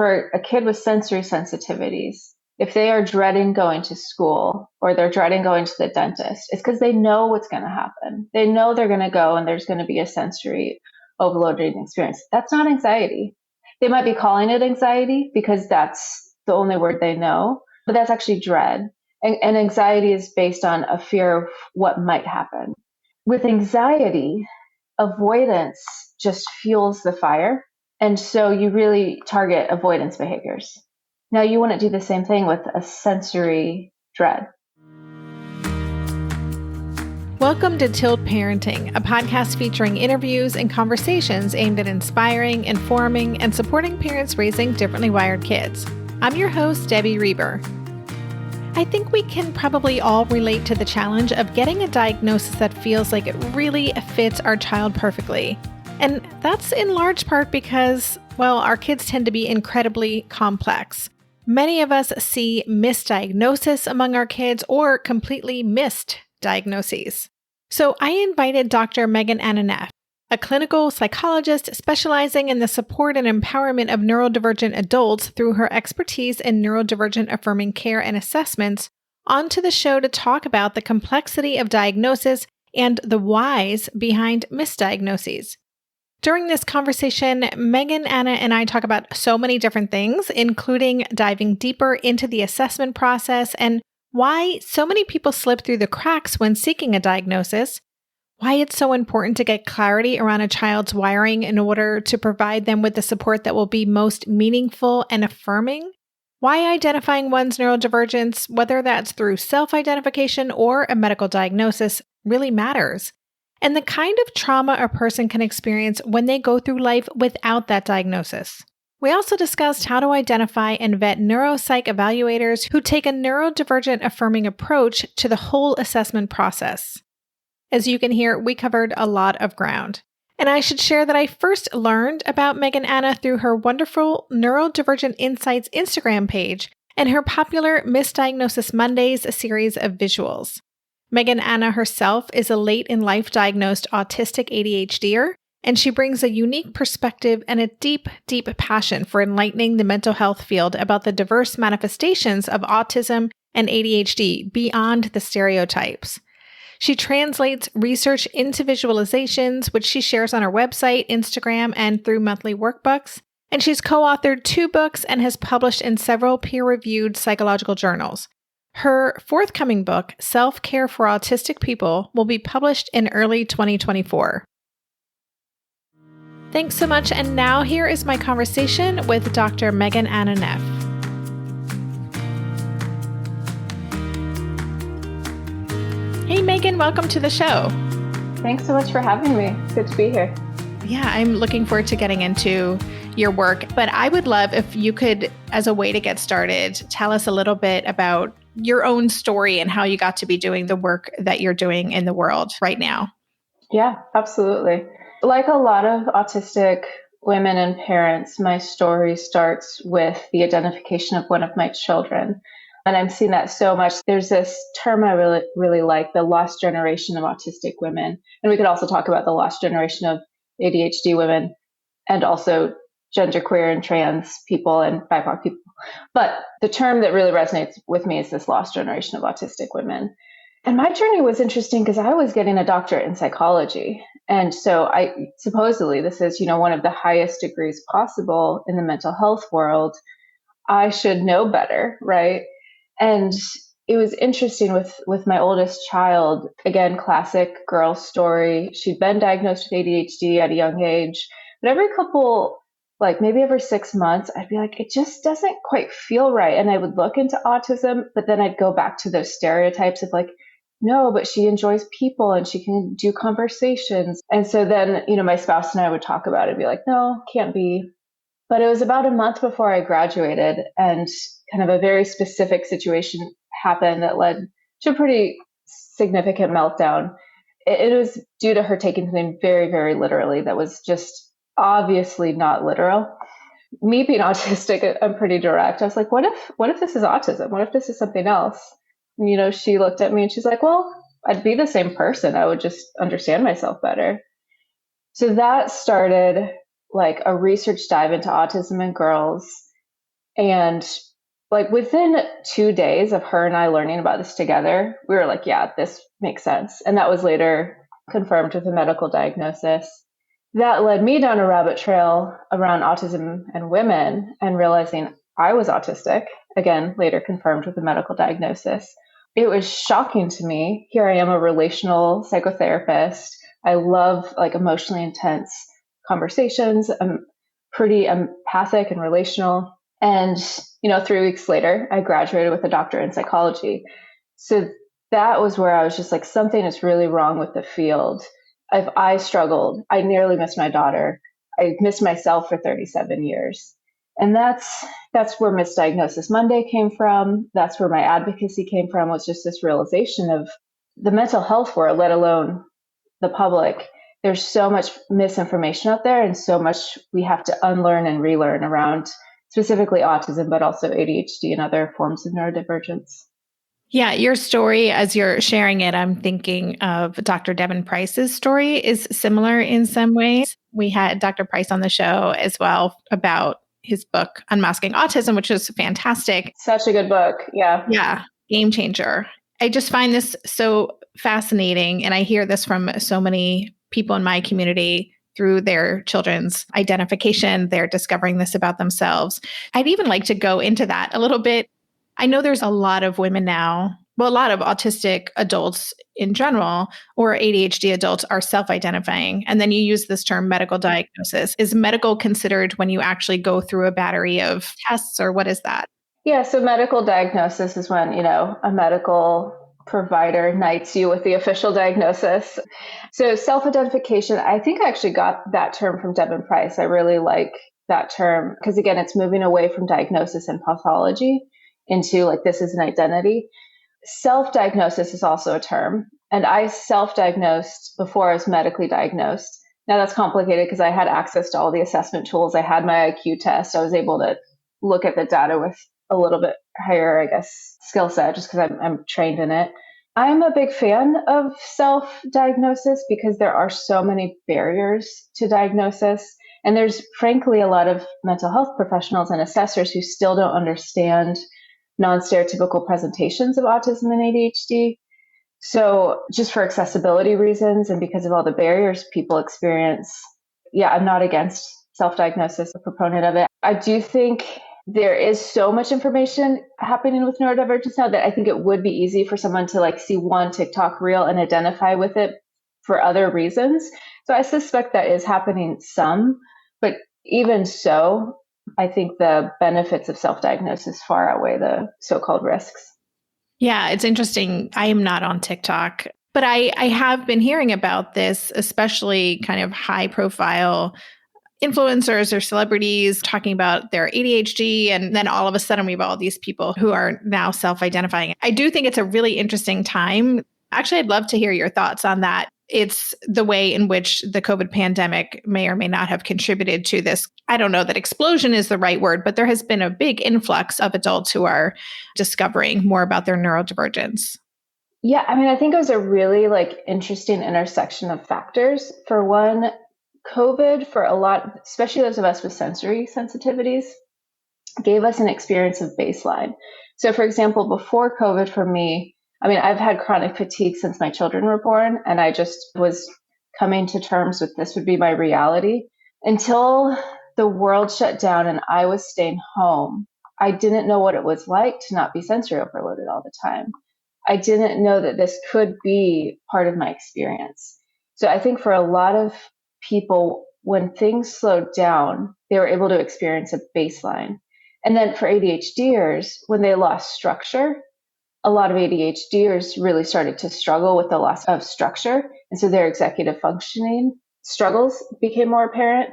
for a kid with sensory sensitivities, if they are dreading going to school or they're dreading going to the dentist, it's because they know what's going to happen. They know they're going to go and there's going to be a sensory overloading experience. That's not anxiety. They might be calling it anxiety because that's the only word they know, but that's actually dread. And anxiety is based on a fear of what might happen. With anxiety, avoidance just fuels the fire. And so you really target avoidance behaviors. Now, you wouldn't do the same thing with a sensory dread. Welcome to Tilt Parenting, a podcast featuring interviews and conversations aimed at inspiring, informing, and supporting parents raising differently wired kids. I'm your host, Debbie Reber. I think we can probably all relate to the challenge of getting a diagnosis that feels like it really fits our child perfectly. And that's in large part because, well, our kids tend to be incredibly complex. Many of us see misdiagnosis among our kids or completely missed diagnoses. So I invited Dr. Anna Neff, a clinical psychologist specializing in the support and empowerment of neurodivergent adults through her expertise in neurodivergent affirming care and assessments, onto the show to talk about the complexity of diagnosis and the whys behind misdiagnoses. During this conversation, Anna, and I talk about so many different things, including diving deeper into the assessment process and why so many people slip through the cracks when seeking a diagnosis, why it's so important to get clarity around a child's wiring in order to provide them with the support that will be most meaningful and affirming, why identifying one's neurodivergence, whether that's through self-identification or a medical diagnosis, really matters, and the kind of trauma a person can experience when they go through life without that diagnosis. We also discussed how to identify and vet neuropsych evaluators who take a neurodivergent affirming approach to the whole assessment process. As you can hear, we covered a lot of ground. And I should share that I first learned about Anna through her wonderful Neurodivergent Insights Instagram page and her popular Misdiagnosis Mondays series of visuals. Anna herself is a late-in-life diagnosed autistic ADHDer, and she brings a unique perspective and a deep, deep passion for enlightening the mental health field about the diverse manifestations of autism and ADHD beyond the stereotypes. She translates research into visualizations, which she shares on her website, Instagram, and through monthly workbooks. And she's co-authored 2 books and has published in several peer-reviewed psychological journals. Her forthcoming book, Self-Care for Autistic People, will be published in early 2024. Thanks so much, and now here is my conversation with Dr. Anna Neff. Hey Megan, welcome to the show. Thanks so much for having me. It's good to be here. Yeah, I'm looking forward to getting into your work, but I would love if you could, as a way to get started, tell us a little bit about your own story and how you got to be doing the work that you're doing in the world right now. Yeah, absolutely. Like a lot of autistic women and parents, my story starts with the identification of one of my children. And I'm seeing that so much. There's this term I really like, the lost generation of autistic women. And we could also talk about the lost generation of ADHD women and also genderqueer and trans people and BIPOC people. But the term that really resonates with me is this lost generation of autistic women. And my journey was interesting because I was getting a doctorate in psychology. And so supposedly this is, one of the highest degrees possible in the mental health world. I should know better, right? And it was interesting with my oldest child, again, classic girl story. She'd been diagnosed with ADHD at a young age, but every couple, maybe every 6 months, I'd be like, it just doesn't quite feel right. And I would look into autism, but then I'd go back to those stereotypes of no, but she enjoys people and she can do conversations. And so then, my spouse and I would talk about it and be like, no, can't be. But it was about a month before I graduated and kind of a very specific situation happened that led to a pretty significant meltdown. It was due to her taking something very, very literally that was just obviously not literal. Me being autistic, I'm pretty direct. I was like, what if this is autism? What if this is something else? And, she looked at me and she's like, well, I'd be the same person. I would just understand myself better. So that started a research dive into autism in girls. And like within 2 days of her and I learning about this together, we were like, yeah, this makes sense. And that was later confirmed with a medical diagnosis. That led me down a rabbit trail around autism and women and realizing I was autistic, again, later confirmed with a medical diagnosis. It was shocking to me. Here I am, a relational psychotherapist. I love like emotionally intense conversations. I'm pretty empathic and relational. And, 3 weeks later, I graduated with a doctorate in psychology. So that was where I was just like, something is really wrong with the field. If I struggled, I nearly missed my daughter. I missed myself for 37 years. And that's where Misdiagnosis Monday came from. That's where my advocacy came from, was just this realization of the mental health world, let alone the public. There's so much misinformation out there and so much we have to unlearn and relearn around specifically autism, but also ADHD and other forms of neurodivergence. Yeah, your story, as you're sharing it, I'm thinking of Dr. Devin Price's story is similar in some ways. We had Dr. Price on the show as well about his book, Unmasking Autism, which is fantastic. Such a good book. Yeah. Yeah, game changer. I just find this so fascinating. And I hear this from so many people in my community through their children's identification. They're discovering this about themselves. I'd even like to go into that a little bit. I know there's a lot of women now, well, a lot of autistic adults in general, or ADHD adults are self-identifying. And then you use this term medical diagnosis. Is medical considered when you actually go through a battery of tests, or what is that? Yeah. So medical diagnosis is when, a medical provider knights you with the official diagnosis. So self-identification, I think I actually got that term from Devin Price. I really like that term because, again, it's moving away from diagnosis and pathology into like, this is an identity. Self-diagnosis is also a term. And I self-diagnosed before I was medically diagnosed. Now that's complicated because I had access to all the assessment tools. I had my IQ test. I was able to look at the data with a little bit higher, I guess, skill set just because I'm trained in it. I'm a big fan of self-diagnosis because there are so many barriers to diagnosis. And there's frankly a lot of mental health professionals and assessors who still don't understand non-stereotypical presentations of autism and ADHD. So just for accessibility reasons and because of all the barriers people experience, yeah, I'm not against self-diagnosis, a proponent of it. I do think there is so much information happening with neurodivergence now that I think it would be easy for someone to like see one TikTok reel and identify with it for other reasons. So I suspect that is happening some, but even so, I think the benefits of self-diagnosis far outweigh the so-called risks. Yeah, it's interesting. I am not on TikTok, but I have been hearing about this, especially kind of high profile influencers or celebrities talking about their ADHD. And then all of a sudden we have all these people who are now self-identifying. I do think it's a really interesting time. Actually, I'd love to hear your thoughts on that. It's the way in which the COVID pandemic may or may not have contributed to this. I don't know that explosion is the right word, but there has been a big influx of adults who are discovering more about their neurodivergence. Yeah, I mean, I think it was a really like interesting intersection of factors. For one, COVID, for a lot, especially those of us with sensory sensitivities, gave us an experience of baseline. So, for example, before COVID for me, I mean, I've had chronic fatigue since my children were born, and I just was coming to terms with this would be my reality. Until the world shut down and I was staying home, I didn't know what it was like to not be sensory overloaded all the time. I didn't know that this could be part of my experience. So I think for a lot of people, when things slowed down, they were able to experience a baseline. And then for ADHDers, when they lost structure, a lot of ADHDers really started to struggle with the loss of structure. And so their executive functioning struggles became more apparent.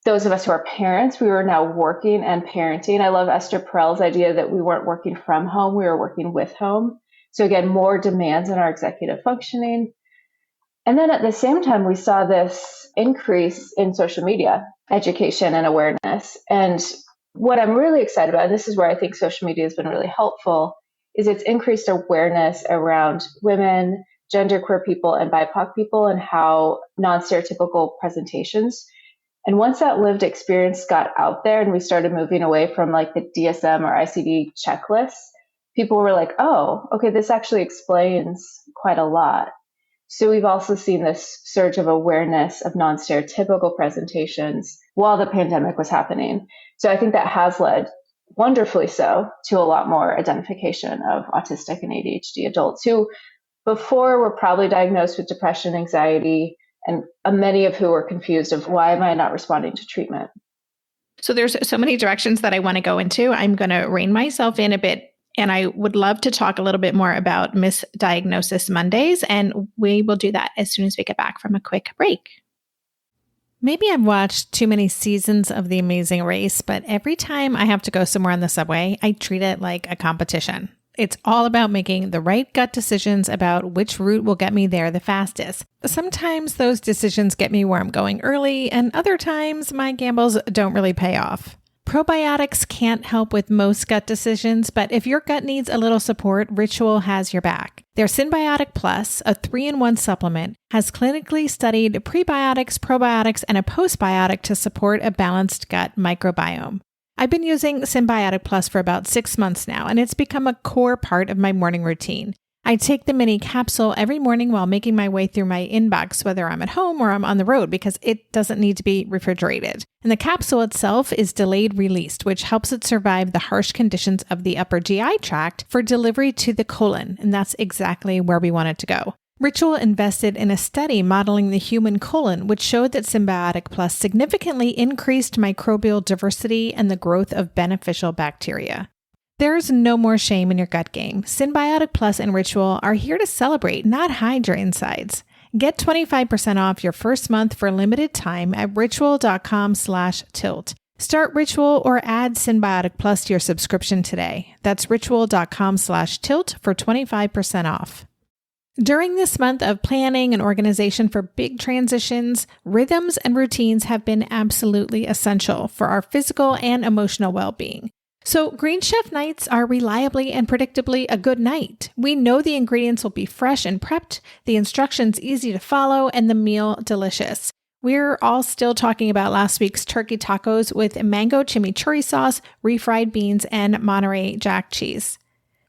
Those of us who are parents, we were now working and parenting. I love Esther Perel's idea that we weren't working from home, we were working with home. So again, more demands on our executive functioning. And then at the same time, we saw this increase in social media education and awareness. And what I'm really excited about, and this is where I think social media has been really helpful, is it's increased awareness around women, genderqueer people, and BIPOC people and how non-stereotypical presentations And once that lived experience got out there and we started moving away from like the DSM or ICD checklists, people were like, oh, okay, this actually explains quite a lot. So we've also seen this surge of awareness of non-stereotypical presentations while the pandemic was happening. So I think that has led, wonderfully so, to a lot more identification of autistic and ADHD adults who before were probably diagnosed with depression, anxiety, and many of who were confused of why am I not responding to treatment? So there's so many directions that I want to go into. I'm going to rein myself in a bit. And I would love to talk a little bit more about Misdiagnosis Mondays, and we will do that as soon as we get back from a quick break. Maybe I've watched too many seasons of The Amazing Race, but every time I have to go somewhere on the subway, I treat it like a competition. It's all about making the right gut decisions about which route will get me there the fastest. Sometimes those decisions get me where I'm going early, and other times my gambles don't really pay off. Probiotics can't help with most gut decisions, but if your gut needs a little support, Ritual has your back. Their Synbiotic Plus, a 3-in-1 supplement, has clinically studied prebiotics, probiotics, and a postbiotic to support a balanced gut microbiome. I've been using Synbiotic Plus for about 6 months now, and it's become a core part of my morning routine. I take the mini capsule every morning while making my way through my inbox, whether I'm at home or I'm on the road, because it doesn't need to be refrigerated. And the capsule itself is delayed released, which helps it survive the harsh conditions of the upper GI tract for delivery to the colon. And that's exactly where we want it to go. Ritual invested in a study modeling the human colon, which showed that Synbiotic Plus significantly increased microbial diversity and the growth of beneficial bacteria. There's no more shame in your gut game. Synbiotic Plus and Ritual are here to celebrate, not hide your insides. Get 25% off your first month for a limited time at ritual.com/tilt. Start Ritual or add Synbiotic Plus to your subscription today. That's ritual.com/tilt for 25% off. During this month of planning and organization for big transitions, rhythms and routines have been absolutely essential for our physical and emotional well-being. So Green Chef nights are reliably and predictably a good night. We know the ingredients will be fresh and prepped, the instructions easy to follow, and the meal delicious. We're all still talking about last week's turkey tacos with mango chimichurri sauce, refried beans, and Monterey Jack cheese.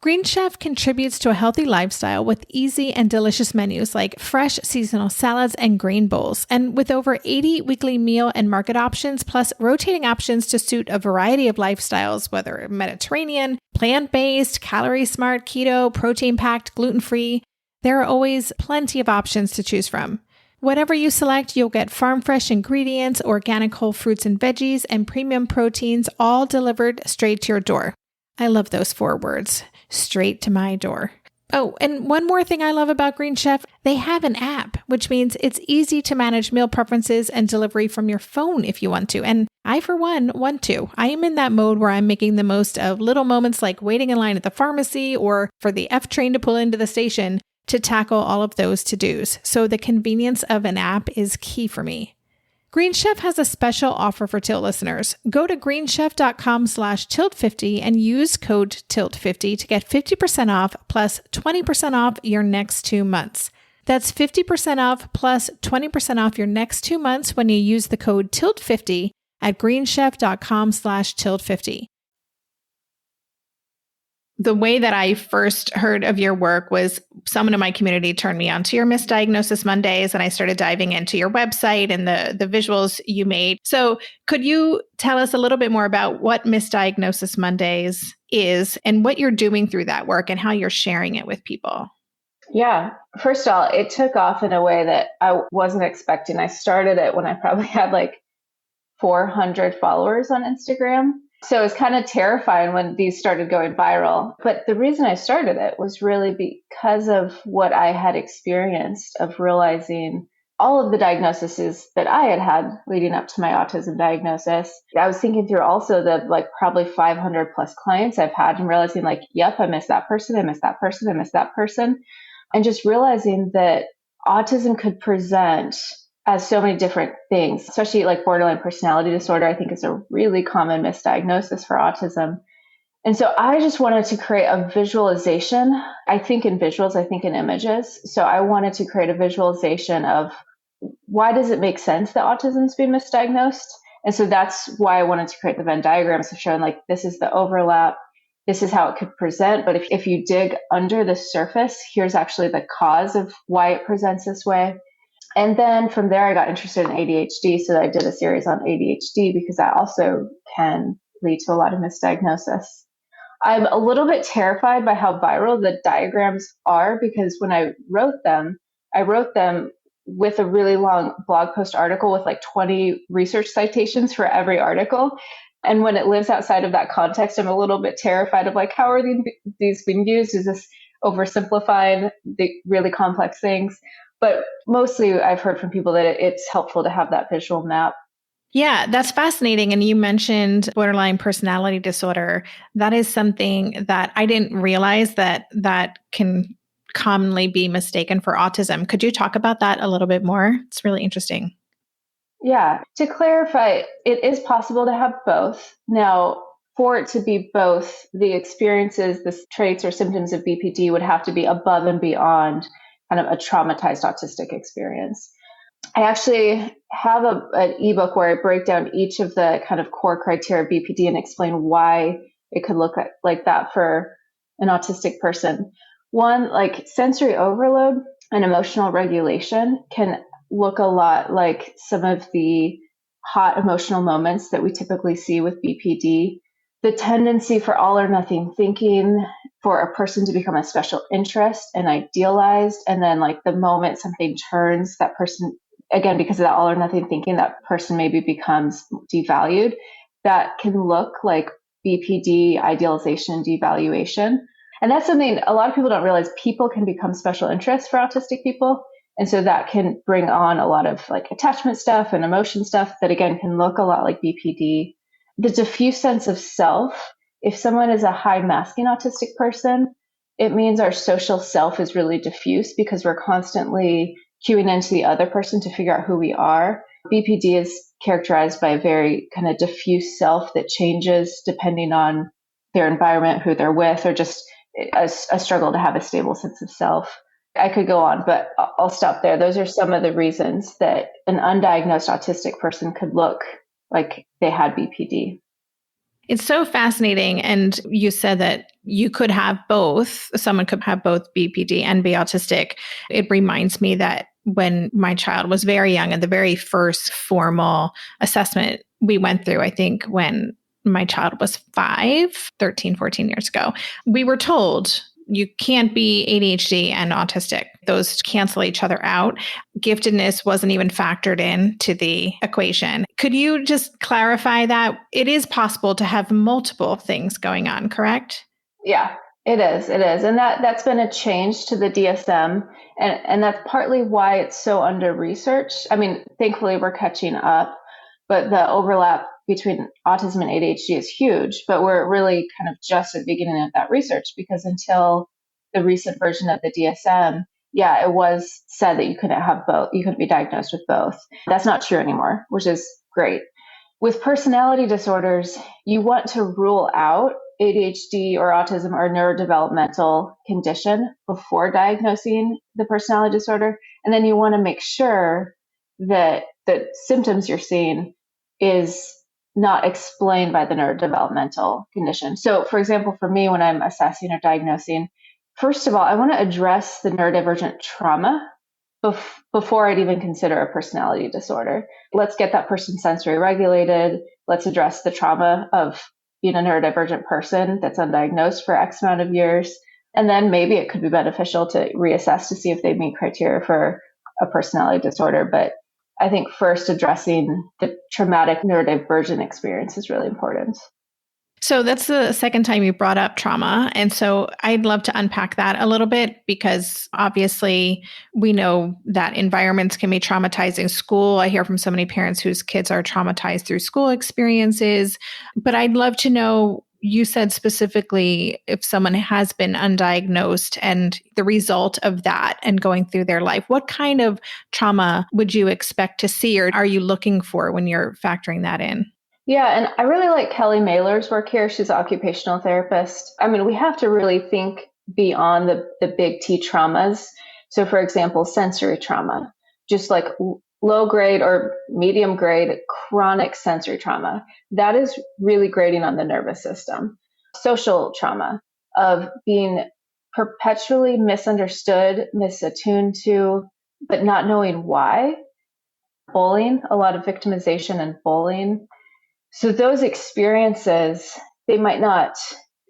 Green Chef contributes to a healthy lifestyle with easy and delicious menus like fresh seasonal salads and grain bowls, and with over 80 weekly meal and market options, plus rotating options to suit a variety of lifestyles, whether Mediterranean, plant-based, calorie-smart, keto, protein-packed, gluten-free. There are always plenty of options to choose from. Whatever you select, you'll get farm-fresh ingredients, organic whole fruits and veggies, and premium proteins, all delivered straight to your door. I love those 4 words. Straight to my door. Oh, and one more thing I love about Green Chef, they have an app, which means it's easy to manage meal preferences and delivery from your phone if you want to. And I, for one, want to. I am in that mode where I'm making the most of little moments like waiting in line at the pharmacy or for the F train to pull into the station to tackle all of those to-dos. So the convenience of an app is key for me. Green Chef has a special offer for Tilt listeners. Go to greenchef.com/tilt50 and use code TILT50 to get 50% off plus 20% off your next 2 months. That's 50% off plus 20% off your next 2 months when you use the code TILT50 at greenchef.com/tilt50. The way that I first heard of your work was someone in my community turned me on to your Misdiagnosis Mondays, and I started diving into your website and the visuals you made. So could you tell us a little bit more about what Misdiagnosis Mondays is and what you're doing through that work and how you're sharing it with people? Yeah. First of all, it took off in a way that I wasn't expecting. I started it when I probably had like 400 followers on Instagram. So it was kind of terrifying when these started going viral. But the reason I started it was really because of what I had experienced of realizing all of the diagnoses that I had had leading up to my autism diagnosis. I was thinking through also the probably 500 plus clients I've had and realizing yep, I missed that person. I missed that person. I missed that person. And just realizing that autism could present as so many different things, especially borderline personality disorder, I think is a really common misdiagnosis for autism. And so I just wanted to create a visualization. I think in visuals, I think in images. So I wanted to create a visualization of why does it make sense that autism's been misdiagnosed? And so that's why I wanted to create the Venn diagrams of showing like, this is the overlap. This is how it could present. But if you dig under the surface, here's actually the cause of why it presents this way. And then from there, I got interested in ADHD. So I did a series on ADHD because that also can lead to a lot of misdiagnosis. I'm a little bit terrified by how viral the diagrams are because when I wrote them with a really long blog post article with like 20 research citations for every article. And when it lives outside of that context, I'm a little bit terrified of like, how are these being used? Is this oversimplifying the really complex things? But mostly I've heard from people that it's helpful to have that visual map. Yeah, that's fascinating. And you mentioned borderline personality disorder. That is something that I didn't realize that can commonly be mistaken for autism. Could you talk about that a little bit more? It's really interesting. Yeah, to clarify, it is possible to have both. Now, for it to be both, the experiences, the traits or symptoms of BPD would have to be above and beyond kind of a traumatized autistic experience. I actually have an ebook where I break down each of the kind of core criteria of BPD and explain why it could look like that for an autistic person. One, like sensory overload and emotional regulation can look a lot like some of the hot emotional moments that we typically see with BPD. The tendency for all or nothing thinking, for a person to become a special interest and idealized, and then like the moment something turns, that person, again, because of that all or nothing thinking, that person maybe becomes devalued. That can look like BPD idealization, devaluation. And that's something a lot of people don't realize. People can become special interests for autistic people. And so that can bring on a lot of like attachment stuff and emotion stuff that again can look a lot like BPD. The diffuse sense of self, if someone is a high masking autistic person, it means our social self is really diffuse because we're constantly cueing into the other person to figure out who we are. BPD is characterized by a very kind of diffuse self that changes depending on their environment, who they're with, or just a struggle to have a stable sense of self. I could go on, but I'll stop there. Those are some of the reasons that an undiagnosed autistic person could look like they had BPD. It's so fascinating. And you said that you could have both. Someone could have both BPD and be autistic. It reminds me that when my child was very young and the very first formal assessment we went through, I think when my child was 13, 14 years ago, we were told you can't be ADHD and autistic. Those cancel each other out. Giftedness wasn't even factored into the equation. Could you just clarify that it is possible to have multiple things going on, correct? Yeah, it is. It is. And that's been a change to the DSM. And that's partly why it's so under researched. I mean, thankfully we're catching up, but the overlap between autism and ADHD is huge, but we're really kind of just at the beginning of that research because until the recent version of the DSM, yeah, it was said that you couldn't have both. You couldn't be diagnosed with both. That's not true anymore, which is great. With personality disorders, you want to rule out ADHD or autism or neurodevelopmental condition before diagnosing the personality disorder. And then you want to make sure that the symptoms you're seeing is not explained by the neurodevelopmental condition. So, for example, for me, when I'm assessing or diagnosing, first of all, I want to address the neurodivergent trauma before I'd even consider a personality disorder. Let's get that person sensory regulated. Let's address the trauma of being a neurodivergent person that's undiagnosed for X amount of years. And then maybe it could be beneficial to reassess to see if they meet criteria for a personality disorder. But I think first addressing the traumatic neurodivergent experience is really important. So that's the second time you brought up trauma. And so I'd love to unpack that a little bit because obviously we know that environments can be traumatizing. School, I hear from so many parents whose kids are traumatized through school experiences. But I'd love to know, you said specifically if someone has been undiagnosed and the result of that and going through their life, what kind of trauma would you expect to see or are you looking for when you're factoring that in? Yeah, and I really like Kelly Mailer's work here. She's an occupational therapist. I mean, we have to really think beyond the big T traumas. So, for example, sensory trauma, just like low grade or medium grade chronic sensory trauma. That is really grating on the nervous system. Social trauma of being perpetually misunderstood, misattuned to, but not knowing why. Bullying, a lot of victimization and bullying. So those experiences, they might not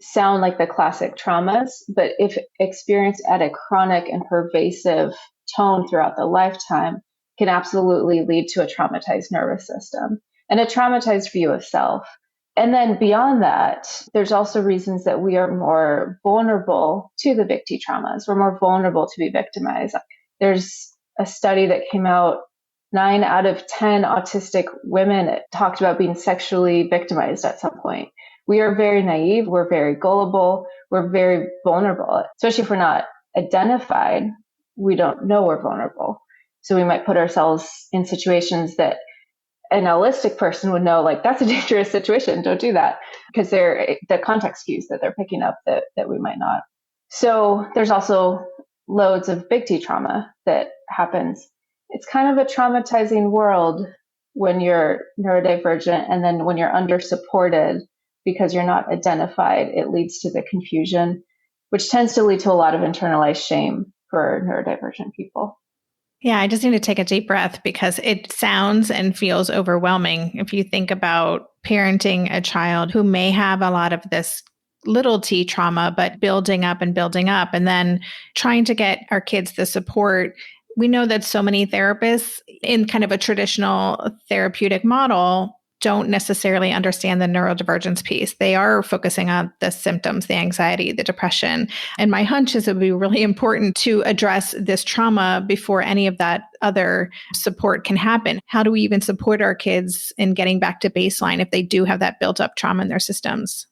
sound like the classic traumas, but if experienced at a chronic and pervasive tone throughout the lifetime, can absolutely lead to a traumatized nervous system and a traumatized view of self. And then beyond that, there's also reasons that we are more vulnerable to the victim traumas. We're more vulnerable to be victimized. There's a study that came out, 9 out of 10 autistic women talked about being sexually victimized at some point. We are very naive. We're very gullible. We're very vulnerable, especially if we're not identified. We don't know we're vulnerable. So we might put ourselves in situations that an allistic person would know, like, that's a dangerous situation. Don't do that, because they're the context cues that they're picking up that we might not. So there's also loads of big T trauma that happens. It's kind of a traumatizing world when you're neurodivergent, and then when you're under-supported because you're not identified, it leads to the confusion, which tends to lead to a lot of internalized shame for neurodivergent people. Yeah, I just need to take a deep breath because it sounds and feels overwhelming. If you think about parenting a child who may have a lot of this little t trauma, but building up, and then trying to get our kids the support. We know that so many therapists in kind of a traditional therapeutic model don't necessarily understand the neurodivergence piece. They are focusing on the symptoms, the anxiety, the depression. And my hunch is it would be really important to address this trauma before any of that other support can happen. How do we even support our kids in getting back to baseline if they do have that built up trauma in their systems?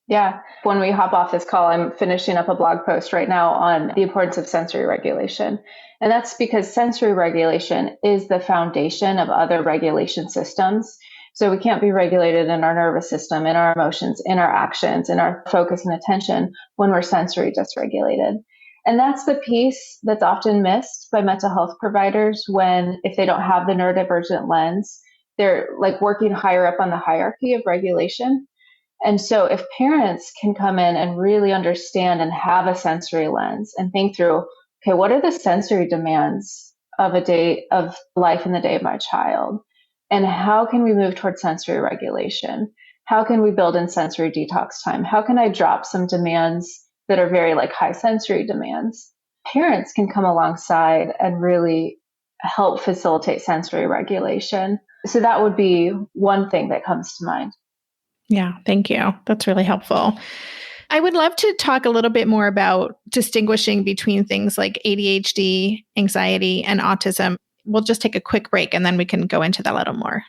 Yeah. When we hop off this call, I'm finishing up a blog post right now on the importance of sensory regulation. And that's because sensory regulation is the foundation of other regulation systems. So we can't be regulated in our nervous system, in our emotions, in our actions, in our focus and attention when we're sensory dysregulated. And that's the piece that's often missed by mental health providers when, if they don't have the neurodivergent lens, they're like working higher up on the hierarchy of regulation. And so if parents can come in and really understand and have a sensory lens and think through, okay, what are the sensory demands of a day of life in the day of my child? And how can we move towards sensory regulation? How can we build in sensory detox time? How can I drop some demands that are very like high sensory demands? Parents can come alongside and really help facilitate sensory regulation. So that would be one thing that comes to mind. Yeah, thank you. That's really helpful. I would love to talk a little bit more about distinguishing between things like ADHD, anxiety, and autism. We'll just take a quick break and then we can go into that a little more.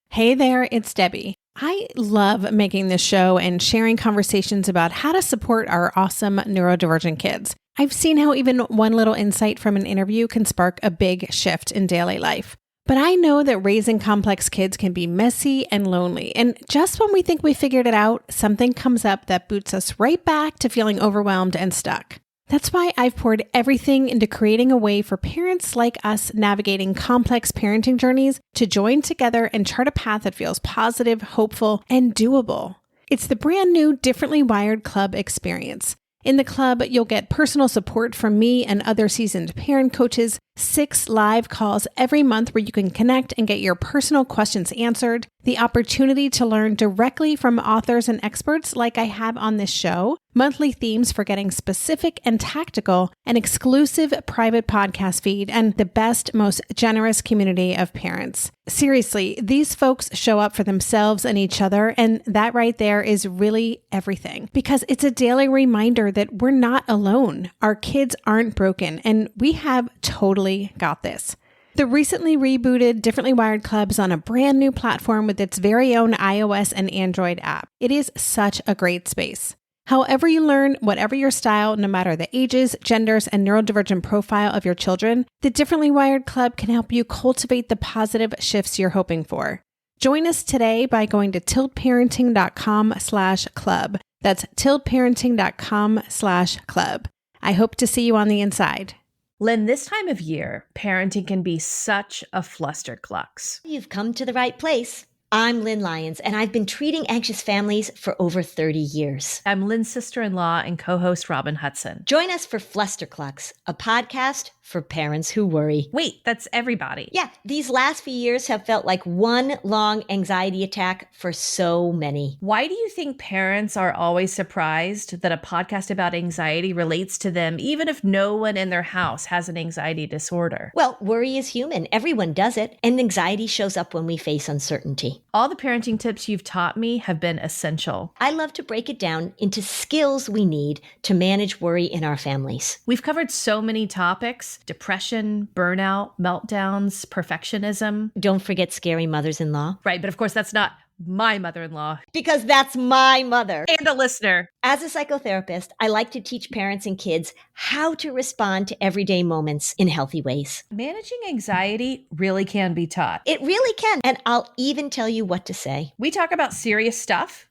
Hey there, it's Debbie. I love making this show and sharing conversations about how to support our awesome neurodivergent kids. I've seen how even one little insight from an interview can spark a big shift in daily life. But I know that raising complex kids can be messy and lonely. And just when we think we figured it out, something comes up that boots us right back to feeling overwhelmed and stuck. That's why I've poured everything into creating a way for parents like us navigating complex parenting journeys to join together and chart a path that feels positive, hopeful, and doable. It's the brand new Differently Wired Club experience. In the club, you'll get personal support from me and other seasoned parent coaches, 6 live calls every month where you can connect and get your personal questions answered, the opportunity to learn directly from authors and experts like I have on this show, monthly themes for getting specific and tactical, an exclusive private podcast feed, and the best, most generous community of parents. Seriously, these folks show up for themselves and each other, and that right there is really everything. Because it's a daily reminder that we're not alone. Our kids aren't broken, and we have totally got this. The recently rebooted Differently Wired Club is on a brand new platform with its very own iOS and Android app. It is such a great space. However you learn, whatever your style, no matter the ages, genders, and neurodivergent profile of your children, the Differently Wired Club can help you cultivate the positive shifts you're hoping for. Join us today by going to tiltparenting.com/club. That's tiltparenting.com/club. I hope to see you on the inside. Lynn, this time of year, parenting can be such a flusterclux. You've come to the right place. I'm Lynn Lyons, and I've been treating anxious families for over 30 years. I'm Lynn's sister-in-law and co-host Robin Hudson. Join us for Flusterclux, a podcast for parents who worry. Wait, that's everybody. Yeah, these last few years have felt like one long anxiety attack for so many. Why do you think parents are always surprised that a podcast about anxiety relates to them, even if no one in their house has an anxiety disorder? Well, worry is human. Everyone does it. And anxiety shows up when we face uncertainty. All the parenting tips you've taught me have been essential. I love to break it down into skills we need to manage worry in our families. We've covered so many topics: depression, burnout, meltdowns, perfectionism. Don't forget scary mothers-in-law. Right, but of course that's not my mother-in-law. Because that's my mother. And a listener. As a psychotherapist, I like to teach parents and kids how to respond to everyday moments in healthy ways. Managing anxiety really can be taught. It really can. And I'll even tell you what to say. We talk about serious stuff,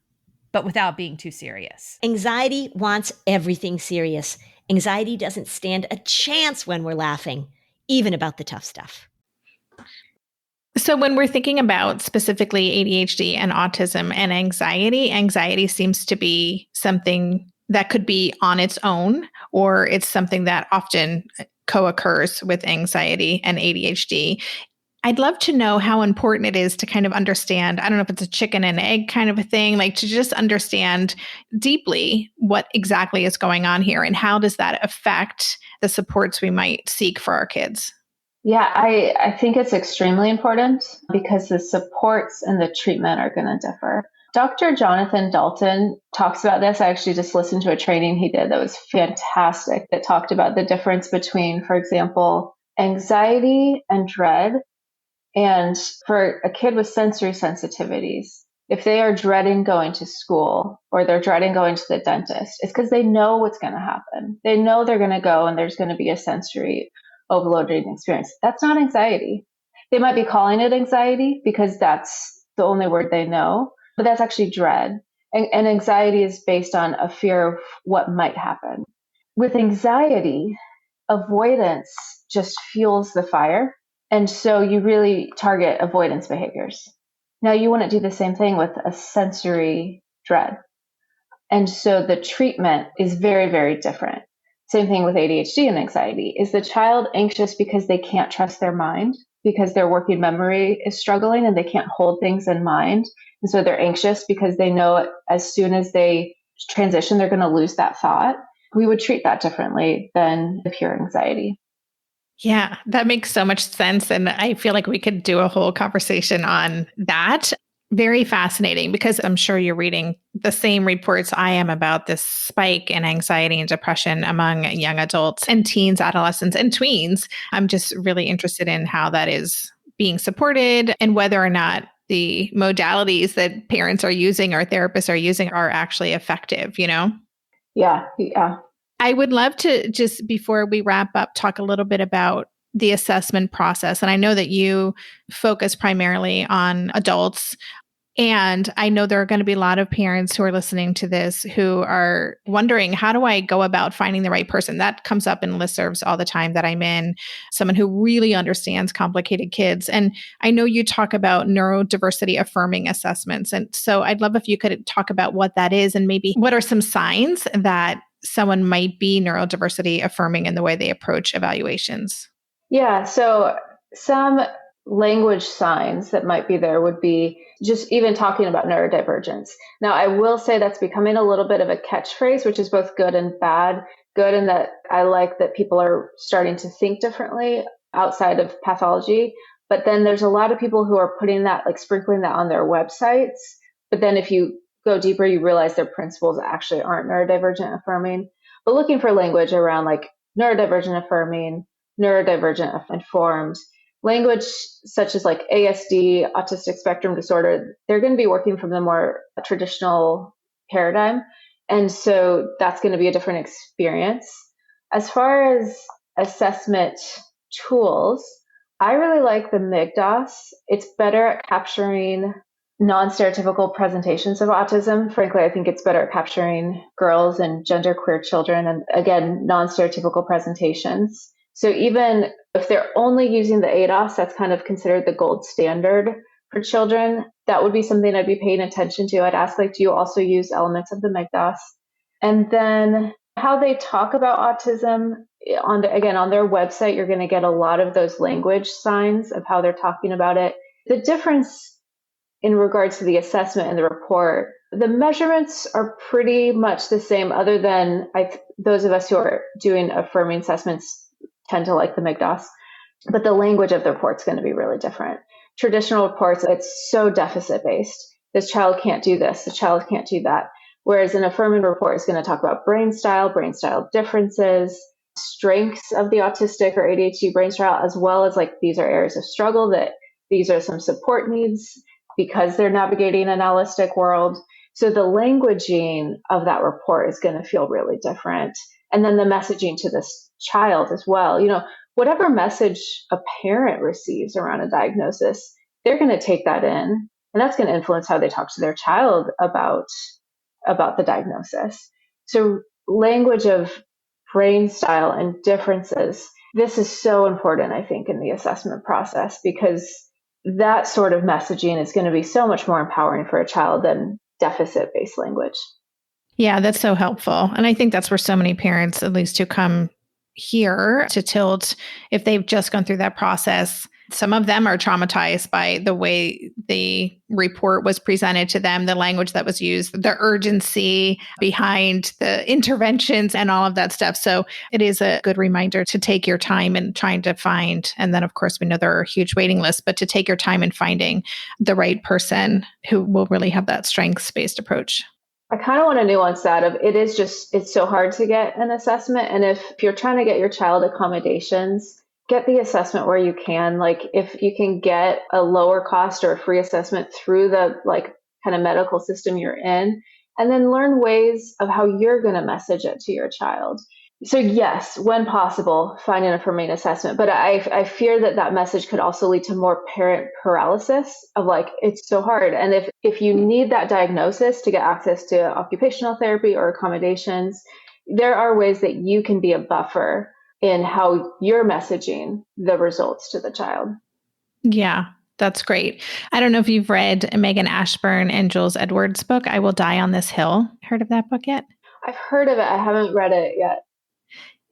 but without being too serious. Anxiety wants everything serious. Anxiety doesn't stand a chance when we're laughing, even about the tough stuff. So when we're thinking about specifically ADHD and autism and anxiety seems to be something that could be on its own, or it's something that often co-occurs with anxiety and ADHD. I'd love to know how important it is to kind of understand, I don't know if it's a chicken and egg kind of a thing, like to just understand deeply what exactly is going on here and how does that affect the supports we might seek for our kids? Yeah, I think it's extremely important because the supports and the treatment are going to differ. Dr. Jonathan Dalton talks about this. I actually just listened to a training he did that was fantastic that talked about the difference between, for example, anxiety and dread. And for a kid with sensory sensitivities, if they are dreading going to school or they're dreading going to the dentist, it's because they know what's going to happen. They know they're going to go and there's going to be a sensory overloading experience. That's not anxiety. They might be calling it anxiety because that's the only word they know, but that's actually dread. And anxiety is based on a fear of what might happen. With anxiety, avoidance just fuels the fire. And so you really target avoidance behaviors. Now you want to do the same thing with a sensory dread. And so the treatment is very, very different. Same thing with ADHD and anxiety. Is the child anxious because they can't trust their mind, because their working memory is struggling and they can't hold things in mind? And so they're anxious because they know as soon as they transition, they're going to lose that thought. We would treat that differently than pure anxiety. Yeah, that makes so much sense. And I feel like we could do a whole conversation on that. Very fascinating because I'm sure you're reading the same reports I am about this spike in anxiety and depression among young adults and teens, adolescents, and tweens. I'm just really interested in how that is being supported and whether or not the modalities that parents are using or therapists are using are actually effective, you know? Yeah. I would love to just, before we wrap up, talk a little bit about the assessment process. And I know that you focus primarily on adults. And I know there are going to be a lot of parents who are listening to this who are wondering, how do I go about finding the right person? That comes up in listservs all the time that I'm in, someone who really understands complicated kids. And I know you talk about neurodiversity affirming assessments. And so I'd love if you could talk about what that is and maybe what are some signs that someone might be neurodiversity affirming in the way they approach evaluations. Yeah, so some language signs that might be there would be just even talking about neurodivergence. Now, I will say that's becoming a little bit of a catchphrase, which is both good and bad. Good in that I like that people are starting to think differently outside of pathology. But then there's a lot of people who are putting that, like sprinkling that on their websites. But then if you go deeper, you realize their principles actually aren't neurodivergent affirming. But looking for language around like neurodivergent affirming, neurodivergent informed, language such as like ASD, autistic spectrum disorder, they're going to be working from the more traditional paradigm. And so that's going to be a different experience. As far as assessment tools, I really like the MIGDOS. It's better at capturing non-stereotypical presentations of autism. Frankly, I think it's better at capturing girls and genderqueer children and, again, non-stereotypical presentations. So even if they're only using the ADOS, that's kind of considered the gold standard for children. That would be something I'd be paying attention to. I'd ask, like, do you also use elements of the MIGDOS? And then how they talk about autism on their website, you're going to get a lot of those language signs of how they're talking about it. The difference in regards to the assessment and the report, the measurements are pretty much the same, other than those of us who are doing affirming assessments tend to like the MIGDOS, but the language of the report is going to be really different. Traditional reports, it's so deficit based. This child can't do this, the child can't do that. Whereas an affirming report is going to talk about brain style differences, strengths of the autistic or ADHD brain style, as well as like these are areas of struggle, that these are some support needs because they're navigating an allistic world. So the languaging of that report is going to feel really different. And then the messaging to this child as well. Whatever message a parent receives around a diagnosis, they're going to take that in, and that's going to influence how they talk to their child about the diagnosis. So language of brain style and differences, this is so important, I think, in the assessment process, because that sort of messaging is going to be so much more empowering for a child than deficit-based language. Yeah, that's so helpful. And I think that's where so many parents, at least who come here to Tilt, if they've just gone through that process, some of them are traumatized by the way the report was presented to them, the language that was used, the urgency behind the interventions and all of that stuff. So it is a good reminder to take your time in trying to find, and then of course we know there are huge waiting lists, but to take your time in finding the right person who will really have that strengths-based approach. I kind of want to nuance that of it's so hard to get an assessment. And if you're trying to get your child accommodations, get the assessment where you can. Like if you can get a lower cost or a free assessment through the kind of medical system you're in, and then learn ways of how you're going to message it to your child. So yes, when possible, find an affirming assessment. But I fear that message could also lead to more parent paralysis of it's so hard. And if you need that diagnosis to get access to occupational therapy or accommodations, there are ways that you can be a buffer in how you're messaging the results to the child. Yeah, that's great. I don't know if you've read Megan Ashburn and Jules Edwards' book, I Will Die on This Hill. Heard of that book yet? I've heard of it. I haven't read it yet.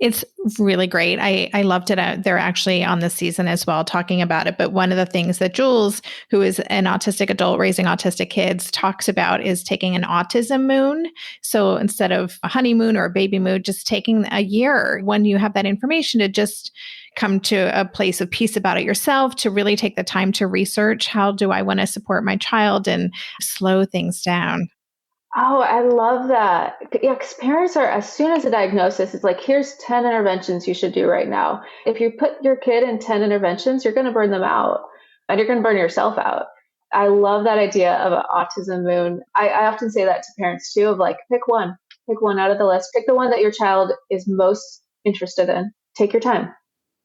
It's really great. I loved it. They're actually on this season as well talking about it. But one of the things that Jules, who is an autistic adult raising autistic kids, talks about is taking an autism moon. So instead of a honeymoon or a baby moon, just taking a year when you have that information to just come to a place of peace about it yourself, to really take the time to research, how do I want to support my child, and slow things down. Oh, I love that. Yeah, because parents are, as soon as a diagnosis, it's like, here's 10 interventions you should do right now. If you put your kid in 10 interventions, you're going to burn them out and you're going to burn yourself out. I love that idea of an autism moon. I often say that to parents too, of pick one out of the list. Pick the one that your child is most interested in. Take your time.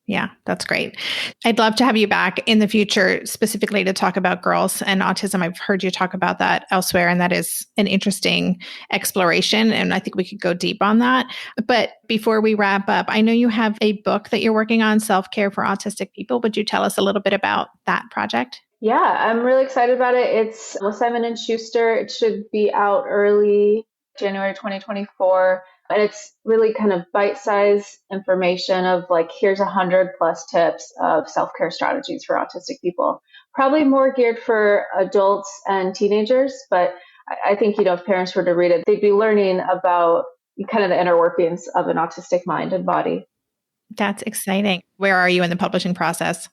Yeah, that's great. I'd love to have you back in the future, specifically to talk about girls and autism. I've heard you talk about that elsewhere, and that is an interesting exploration. And I think we could go deep on that. But before we wrap up, I know you have a book that you're working on, Self-Care for Autistic People. Would you tell us a little bit about that project? Yeah, I'm really excited about it. It's with Simon & Schuster. It should be out early January 2024. And it's really kind of bite-sized information of here's 100+ tips of self-care strategies for autistic people. Probably more geared for adults and teenagers, but I think, if parents were to read it, they'd be learning about kind of the inner workings of an autistic mind and body. That's exciting. Where are you in the publishing process?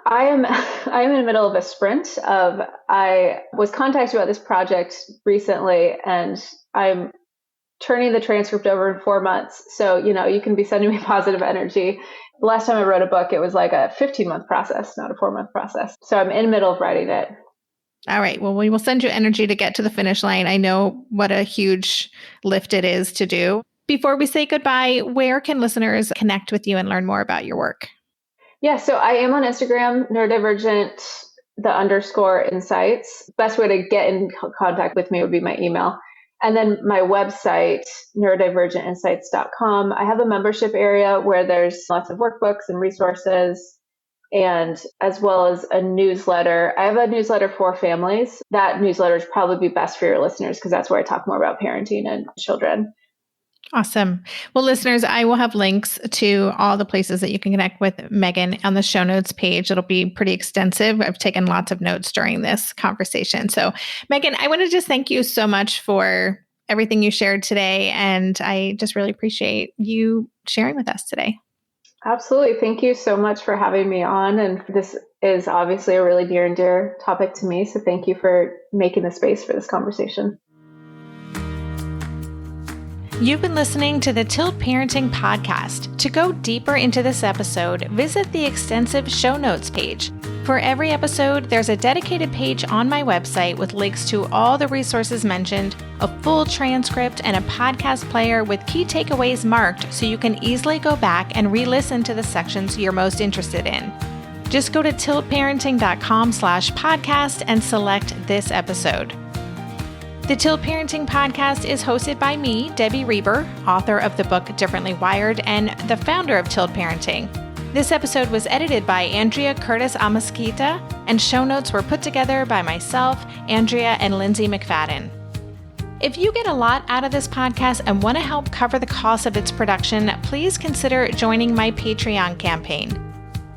I am in the middle of a sprint I was contacted about this project recently, and I'm turning the transcript over in 4 months. So, you can be sending me positive energy. The last time I wrote a book, it was like a 15-month process, not a 4-month process. So I'm in the middle of writing it. All right. Well, we will send you energy to get to the finish line. I know what a huge lift it is to do. Before we say goodbye, where can listeners connect with you and learn more about your work? Yeah, so I am on Instagram, Neurodivergent, _insights. Best way to get in contact with me would be my email. And then my website, neurodivergentinsights.com, I have a membership area where there's lots of workbooks and resources, and as well as a newsletter. I have a newsletter for families. That newsletter would probably be best for your listeners because that's where I talk more about parenting and children. Awesome. Well, listeners, I will have links to all the places that you can connect with Megan on the show notes page. It'll be pretty extensive. I've taken lots of notes during this conversation. So, Megan, I want to just thank you so much for everything you shared today. And I just really appreciate you sharing with us today. Absolutely. Thank you so much for having me on. And this is obviously a really near and dear topic to me. So thank you for making the space for this conversation. You've been listening to the Tilt Parenting Podcast. To go deeper into this episode, visit the extensive show notes page. For every episode, there's a dedicated page on my website with links to all the resources mentioned, a full transcript, and a podcast player with key takeaways marked so you can easily go back and re-listen to the sections you're most interested in. Just go to tiltparenting.com/podcast and select this episode. The Tilt Parenting Podcast is hosted by me, Debbie Reber, author of the book Differently Wired and the founder of Tilt Parenting. This episode was edited by Andrea Curtis Amasquita, and show notes were put together by myself, Andrea, and Lindsay McFadden. If you get a lot out of this podcast and want to help cover the cost of its production, please consider joining my Patreon campaign.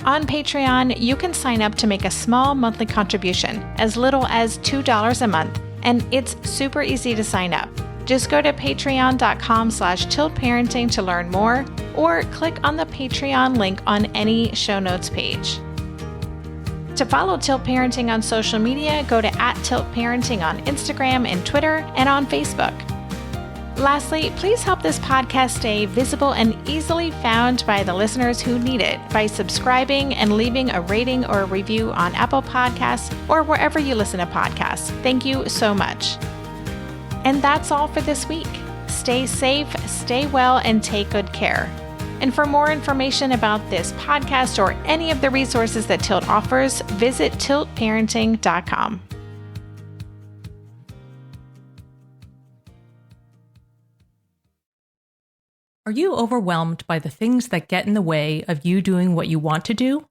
On Patreon, you can sign up to make a small monthly contribution, as little as $2 a month, and it's super easy to sign up. Just go to patreon.com/tiltparenting to learn more, or click on the Patreon link on any show notes page. To follow Tilt Parenting on social media, go to @tiltparenting on Instagram and Twitter and on Facebook. Lastly, please help this podcast stay visible and easily found by the listeners who need it by subscribing and leaving a rating or a review on Apple Podcasts or wherever you listen to podcasts. Thank you so much. And that's all for this week. Stay safe, stay well, and take good care. And for more information about this podcast or any of the resources that Tilt offers, visit tiltparenting.com. Are you overwhelmed by the things that get in the way of you doing what you want to do?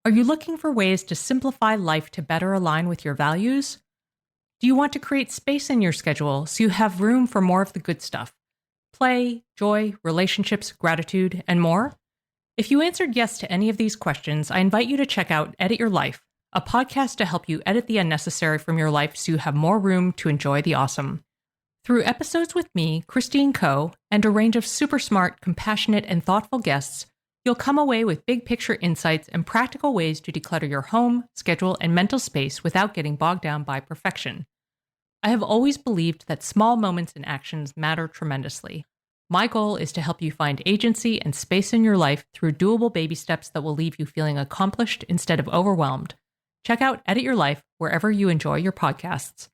Are you looking for ways to simplify life to better align with your values? Do you want to create space in your schedule so you have room for more of the good stuff? Play, joy, relationships, gratitude, and more? If you answered yes to any of these questions, I invite you to check out Edit Your Life, a podcast to help you edit the unnecessary from your life so you have more room to enjoy the awesome. Through episodes with me, Christine Coe, and a range of super smart, compassionate, and thoughtful guests, you'll come away with big picture insights and practical ways to declutter your home, schedule, and mental space without getting bogged down by perfection. I have always believed that small moments and actions matter tremendously. My goal is to help you find agency and space in your life through doable baby steps that will leave you feeling accomplished instead of overwhelmed. Check out Edit Your Life wherever you enjoy your podcasts.